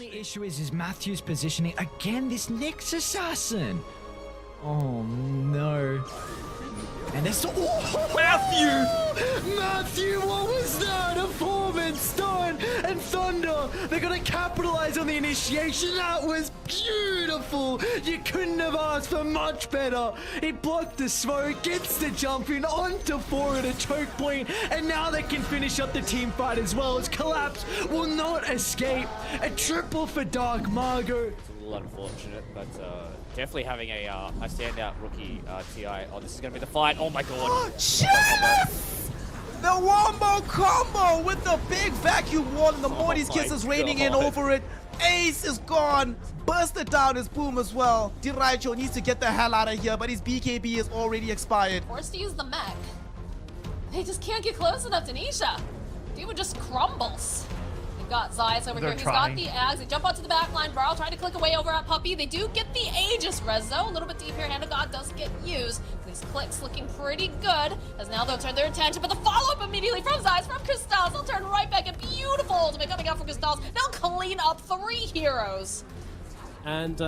only issue is Matthew's positioning. Again, this next assassin. Oh no. And there's Matthew, what was that? A four-man stun and Thunder. They're gonna capitalize on the initiation. That was beautiful. You couldn't have asked for much better. He blocked the smoke, gets the jump in onto four at a choke point, and now they can finish up the team fight as well as Collapse will not escape. A triple for Dark Margot. It's a little unfortunate, but definitely having a standout rookie TI. Oh, this is going to be the fight. Oh my god. Oh, Jeff! The wombo combo with the big vacuum wall and the Morty's Kisses raining in over it. Ace is gone. Bursted down his boom as well. Diraicho needs to get the hell out of here, but his BKB is already expired. Forced to use the mech. They just can't get close enough to Nisha. Dude just crumbles. They've got Zayas over here. He's got the Ags. They jump onto the back line. Varl trying to click away over at Puppey. They do get the Aegis Rezo. A little bit deep here. Hand of God does get used. These clicks looking pretty good. As now they'll turn their attention. But the follow-up immediately from Zayas, from Crystals. They'll turn right back. A beautiful ultimate coming out from Crystals. They'll clean up 3 heroes. And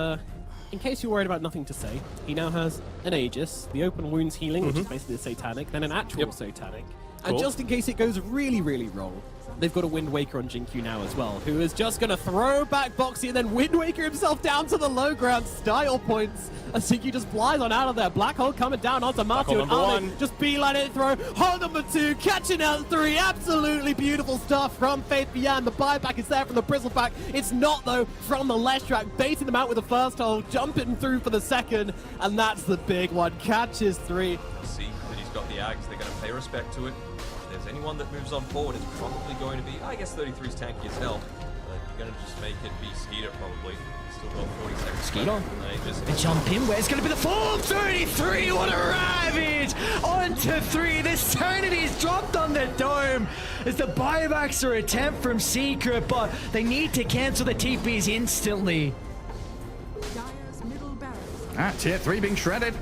in case you're worried about nothing to say, he now has an Aegis, the open wounds healing, which is basically a Satanic, then an actual Satanic. And just in case it goes really, really wrong, they've got a Wind Waker on Jinkyu now as well, who is just going to throw back Boxy and then Wind Waker himself down to the low ground style points. As Jinkyu just flies on out of there. Black Hole coming down onto Matthew and Armin. Just beeline it throw. Hole number 2, catching out 3. Absolutely beautiful stuff from Faith Beyond. The buyback is there from the Bristleback. It's not, though, from the left track. Baiting them out with the first hole, jumping through for the second. And that's the big one. Catches 3. See that he's got the Ags. They're going to pay respect to it. If there's anyone that moves on forward, it's probably going to be, I guess 33's tanky as hell. But you're going to just make it be Skeeter probably. Still got 40 seconds. Skeeter. The jump in. Where's going to be the fall? 33. What a ravage. On to 3. The Sanity's dropped on the dome. As the buybacks are attempt from Secret, but they need to cancel the TPs instantly. Tier 3 being shredded.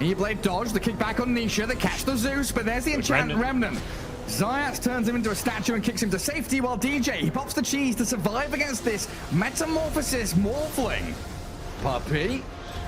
E-Blade dodge, the kickback on Nisha, the catch the Zeus, but there's the enchantment remnant. Zayas turns him into a statue and kicks him to safety, while DJ, he pops the cheese to survive against this Metamorphosis Morphling. Puppey,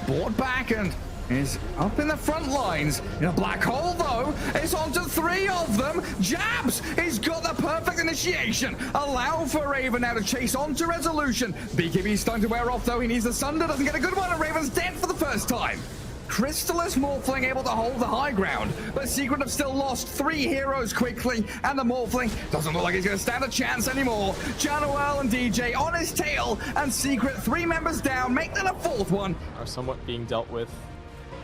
brought back and is up in the front lines. In a black hole, though, it's on to 3 of them. Jabs, he's got the perfect initiation. Allow for Raven now to chase on to Resolution. BKB's starting to wear off, though. He needs the Sunder, doesn't get a good one, and Raven's dead for the first time. Crystallis Morphling able to hold the high ground, but Secret have still lost 3 heroes quickly, and the Morphling doesn't look like he's going to stand a chance anymore. Janoel and DJ on his tail, and Secret 3 members down, make that a 4th one. Are somewhat being dealt with.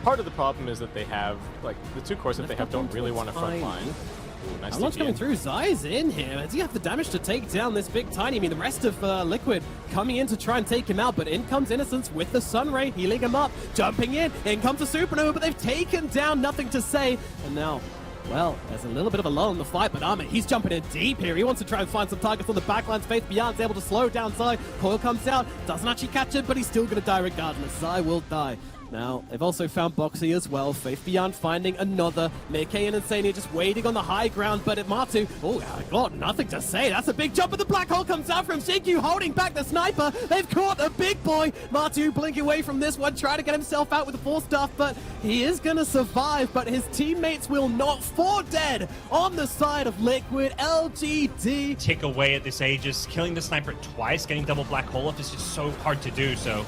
Part of the problem is that they have, like, the 2 cores that they have don't really want a front line. Ooh, nice What's coming through? Zai's in here. Does he have the damage to take down this big Tiny? I mean, the rest of Liquid coming in to try and take him out, but in comes Innocence with the Sunray, healing him up, jumping in comes the Supernova, but they've taken down Nothing to Say, and now, well, there's a little bit of a lull in the fight, but Armin, he's jumping in deep here. He wants to try and find some targets on the backlines. Faith Beyond's able to slow down Zai. Coil comes out, doesn't actually catch it, but he's still going to die regardless. Zai will die. Now, they've also found Boxy as well. Faith Beyond finding another. Meikei and Insania just waiting on the high ground, but at Matu, oh, I got Nothing to Say. That's a big jump, but the black hole comes out from Jinkyu, holding back the sniper. They've caught the big boy. Matu blinking away from this one, trying to get himself out with the 4 stuff, but he is going to survive, but his teammates will not. 4 dead on the side of Liquid. LGD. Take away at this Aegis, killing the sniper twice, getting double black hole up is just so hard to do, so...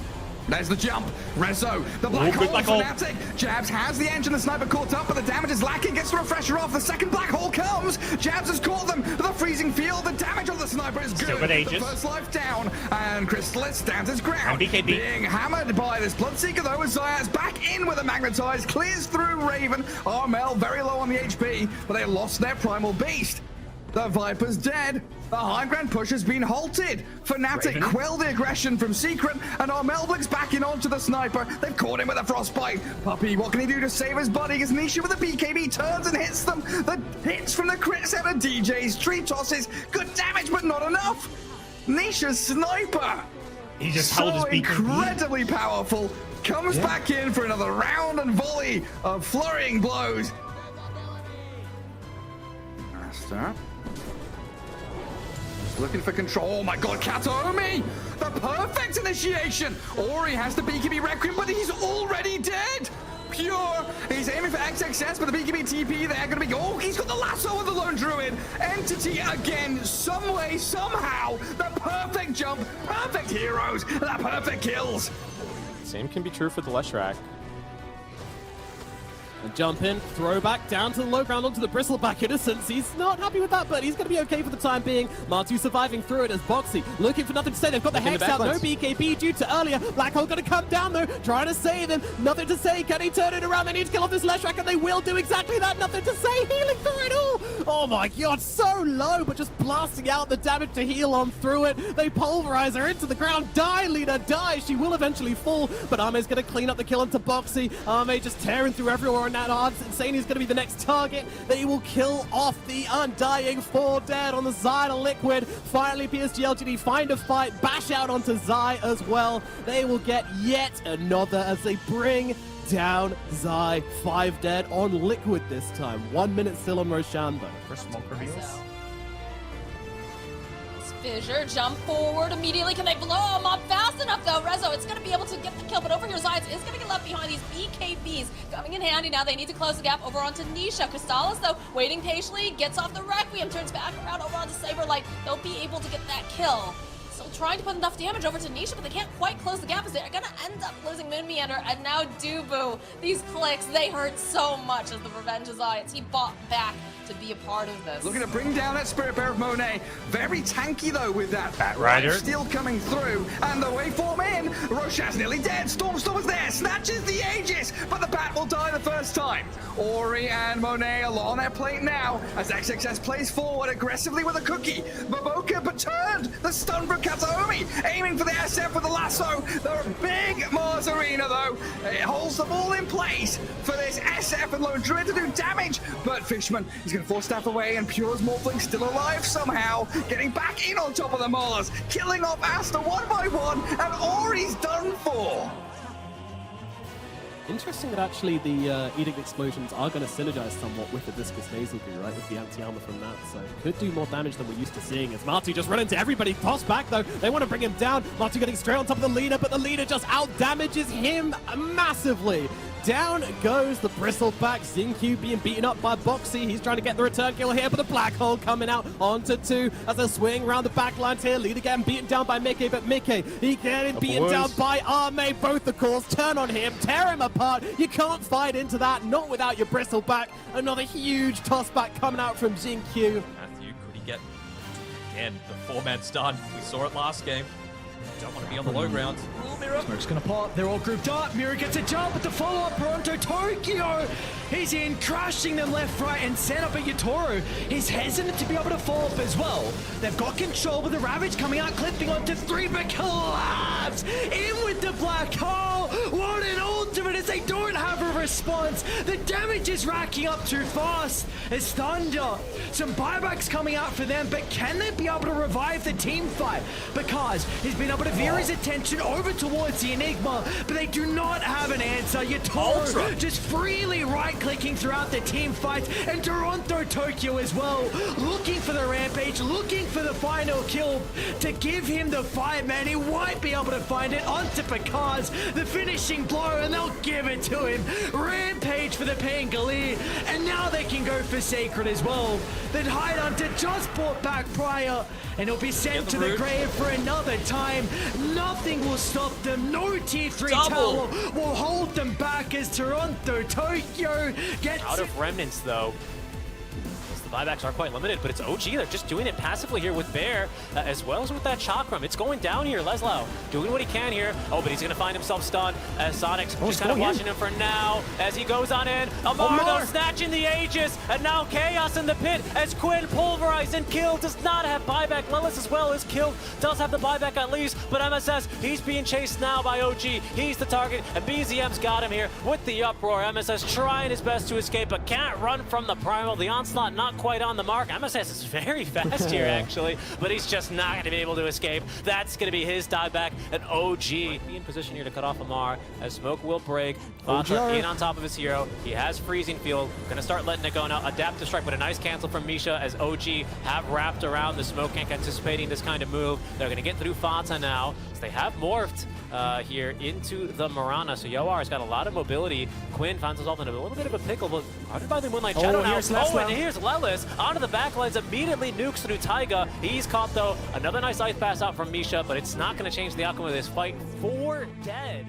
There's the jump. Rezo, the black hole fanatic. Jabs has the engine, the sniper caught up, but the damage is lacking. Gets the refresher off. The second black hole comes. Jabs has caught them. The freezing field. The damage on the sniper is good. The first life down, and Crystallis stands his ground. And BKB being hammered by this Bloodseeker, though, as Zayas back in with a magnetize, clears through Raven. Armel very low on the HP, but they lost their primal beast. The Viper's dead. The high ground push has been halted. Fnatic quell the aggression from Secret, and Armel blinks back in onto the sniper. They've caught him with a frostbite. Puppey, what can he do to save his buddy? As Nisha with a BKB turns and hits them. The hits from the crit set of DJ's tree tosses. Good damage, but not enough. Nisha's sniper. He just held his BKB. Incredibly powerful. Comes back in for another round and volley of flurrying blows. Master. Looking for control. Oh my god, Kataomi! The perfect initiation. Ori has the BKB Requiem, but he's already dead. Pure, he's aiming for XXS, but the BKB TP, they're gonna be, oh, he's got the lasso of the Lone Druid. Entity again, some way, somehow, the perfect jump, perfect heroes, the perfect kills. Same can be true for the Leshrac. And jump in, throw back down to the low ground onto the Bristleback Innocence. He's not happy with that, but he's going to be okay for the time being. Martu surviving through it as Boxy looking for nothing to say. They've got the Hex out, no BKB due to earlier. Black Hole going to come down though, trying to save him. Nothing to say. Can he turn it around? They need to kill off this Leshrac, and they will do exactly that. Nothing to say. Healing through it all. Oh my god, so low, but just blasting out the damage to heal on through it. They pulverize her into the ground. Die, Lina, die. She will eventually fall, but Ame's going to clean up the kill into Boxy. Ame just tearing through everywhere in that odds. Insane is going to be the next target. They will kill off the Undying 4 dead on the side of Liquid. Finally, PSG LGD find a fight, bash out onto Zai as well. They will get yet another as they bring down Zai. 5 dead on Liquid this time. 1 minute still on Roshan though. First smoke reveals. Fissure, jump forward immediately. Can they blow him up fast enough though? Rezo, it's going to be able to get the kill, but over here, Zions is going to get left behind. These BKBs coming in handy now. They need to close the gap over onto Nisha. Crystallis, though, waiting patiently, gets off the Requiem, turns back around over onto Saberlight. They'll be able to get that kill. Still trying to put enough damage over to Nisha, but they can't quite close the gap as they're going to end up losing Moon Meander. And now Dubu. These clicks, they hurt so much as the Revenge of Zions. He bought back to be a part of this. Looking to bring down that Spirit Bear of Monet. Very tanky though with that Bat Rider. Still coming through. And the waveform in. Roshan's nearly dead. Stormstormer's there. Snatches the Aegis. But the Bat will die the first time. Ori and Monet are on their plate now as XXS plays forward aggressively with a cookie. Maboka perturbed. The stun from Kataomi. Aiming for the SF with the lasso. They're a big Mars Arena though. It holds the ball in place for this SF and Lone Druid to do damage. But Fishman is going to force Staff away, and Pure's Morphling still alive somehow, getting back in on top of the Mars, killing off Asta one by one, and Ori's done for. Interesting that actually the Edict Explosions are going to synergize somewhat with the Discus Nasal Goo, right? With the anti-armor from that, so could do more damage than we're used to seeing. As Martu just run into everybody, tossed back though. They want to bring him down. Martu getting straight on top of the leader, but the leader just out-damages him massively. Down goes the Bristleback. Xingqiu being beaten up by Boxy. He's trying to get the return kill here, but the Black Hole coming out onto 2 as they swing around the back lines here. Leader getting beaten down by Mickey, but Mickey, he getting beaten down by Arme. Both the cores turn on him, tear him apart. You can't fight into that, not without your Bristleback. Another huge tossback coming out from Xingqiu. Matthew, could he get, again, the 4-man stun? We saw it last game. Don't want to be on the low ground. Ooh, Mirror. Smoke's gonna pop. They're all grouped up. Mirror gets a jump with the follow-up. Toronto Tokyo. He's in, crashing them left, right, and set up at Yatoru. He's hesitant to be able to follow up as well. They've got control with the Ravage coming out, clipping onto 3, but collapse in with the Black Hole. What an ultimate as they don't have a response. The damage is racking up too fast. As Thunder, some buybacks coming out for them, but can they be able to revive the team fight? Because he's been able to veer his attention over towards the Enigma, but they do not have an answer. Yatoru just freely right-clicking throughout the team fights, and Toronto Tokyo as well, looking for the Rampage, looking for the final kill to give him the fight, man. He won't be able to find it onto Picard's, the finishing blow, and they'll give it to him. Rampage for the Pangolier, and now they can go for Sacred as well. That Hunter just brought back prior, and he'll be sent to the grave for another time. Nothing will stop them. No tier 3 tower will hold them back as Toronto Tokyo gets out of remnants though. The buybacks are quite limited, but it's OG. They're just doing it passively here with Bear, as well as with that Chakram. It's going down here. Leslau doing what he can here. Oh, but he's going to find himself stunned as Sonic's just kind of watching him for now as he goes on in. Amar though snatching the Aegis, and now Chaos in the pit as Quinn pulverized and killed. Does not have buyback. Lillis as well is killed. Does have the buyback at least, but MSS, he's being chased now by OG. He's the target, and BZM's got him here with the uproar. MSS trying his best to escape, but can't run from the Primal. The onslaught not quite on the mark. MSS is very fast here actually, but he's just not going to be able to escape. That's going to be his dieback, and OG be in position here to cut off Amar as smoke will break. Vata in on top of his hero. He has freezing field. Going to start letting it go now. Adapt to strike, but a nice cancel from Misha as OG have wrapped around the smoke tank, anticipating this kind of move. They're going to get through Fata now. since they have morphed here into the Marana. So Yoar's got a lot of mobility. Quinn finds himself in a little bit of a pickle, but guarded by the Moonlight Shadow now. And here's Lelis onto the backlines, immediately nukes through Taiga. He's caught though. Another nice ice pass out from Misha, but it's not going to change the outcome of this fight. 4 dead.